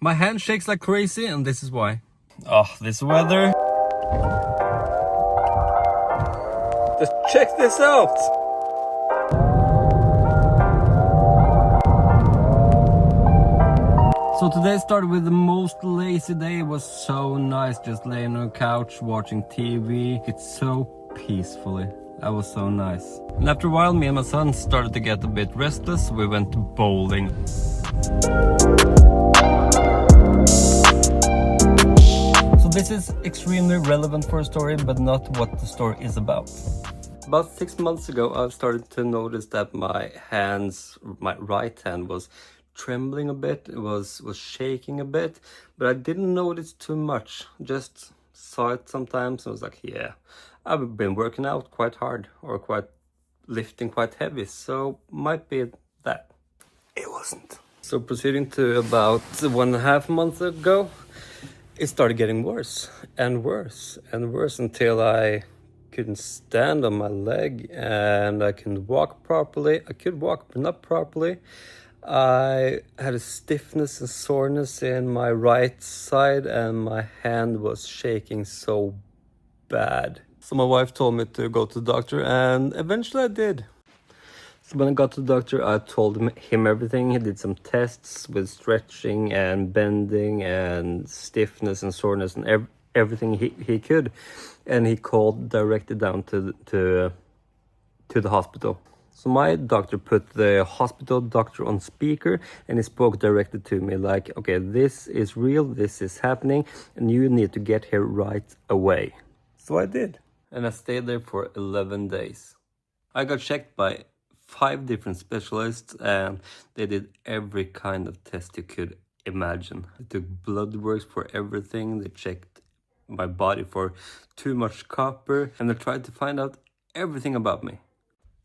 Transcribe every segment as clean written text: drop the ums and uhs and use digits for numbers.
My hand shakes like crazy, and this is why. Oh, this weather. Just check this out. So today started with the most lazy day. It was so nice just laying on the couch watching TV. It's so peacefully. That was so nice. And after a while, me and my son started to get a bit restless. We went bowling. So this is extremely relevant for a story, but not what the story is about. About 6 months ago, I started to notice that my right hand was trembling a bit. It was shaking a bit, but I didn't notice too much. Just saw it sometimes and was like, yeah, I've been working out quite hard or lifting quite heavy, so might be that. It wasn't. So proceeding to about 1.5 months ago, it started getting worse and worse and worse until I couldn't stand on my leg and I couldn't walk properly. I could walk, but not properly. I had a stiffness and soreness in my right side and my hand was shaking so bad. So my wife told me to go to the doctor and eventually I did. So when I got to the doctor, I told him everything. He did some tests with stretching and bending and stiffness and soreness and everything he could. And he called directly down to the hospital. So my doctor put the hospital doctor on speaker and he spoke directly to me like, okay, this is real, this is happening, and you need to get here right away. So I did. And I stayed there for 11 days. I got checked by 5 different specialists and they did every kind of test you could imagine. They took blood works for everything. They checked my body for too much copper and they tried to find out everything about me.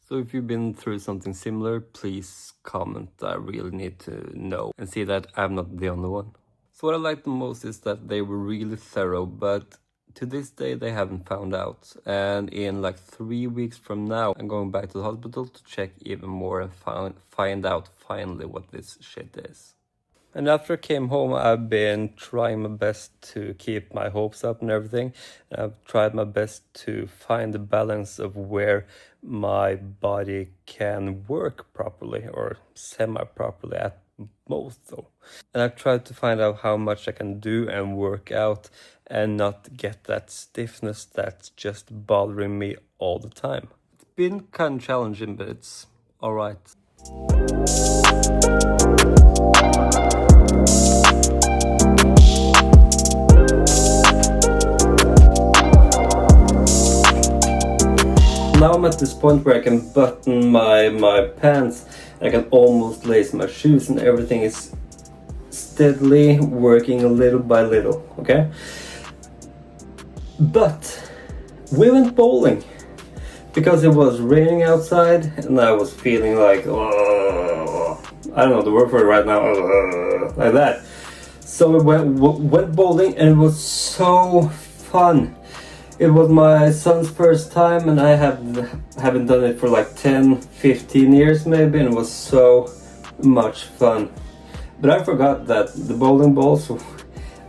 So if you've been through something similar, please comment. I really need to know and see that I'm not the only one. So what I liked the most is that they were really thorough, but to this day they haven't found out. And in like 3 weeks from now, I'm going back to the hospital to check even more and find out finally what this shit is. And after I came home, I've been trying my best to keep my hopes up and everything. And I've tried my best to find the balance of where my body can work properly or semi-properly at most though. And I've tried to find out how much I can do and work out and not get that stiffness that's just bothering me all the time. It's been kind of challenging, but it's all right. Now I'm at this point where I can button my pants, I can almost lace my shoes, and everything is steadily working a little by little, okay? But we went bowling because it was raining outside and I was feeling like, oh, I don't know the word for it right now, like that. So we went bowling and it was so fun. It was my son's first time and I haven't done it for like 10-15 years maybe, and it was so much fun. But I forgot that the bowling balls,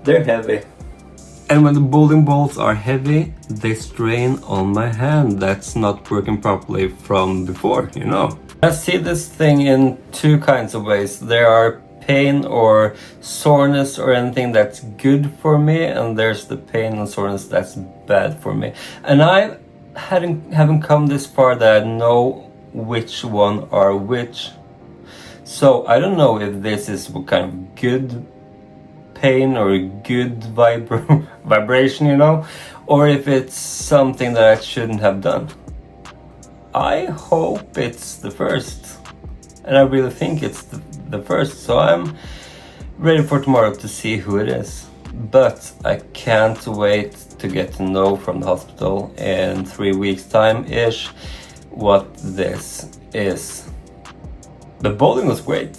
they're heavy. And when the bowling balls are heavy, they strain on my hand that's not working properly from before, you know. I see this thing in 2 kinds of ways. There are pain or soreness or anything that's good for me, and there's the pain and soreness that's bad for me. And I haven't come this far that I know which one are which. So I don't know if this is what kind of good pain or good vibration, you know, or if it's something that I shouldn't have done. I hope it's the first, and I really think it's the first, so I'm ready for tomorrow to see who it is. But I can't wait to get to know from the hospital in 3 weeks time-ish what this is. The bowling was great.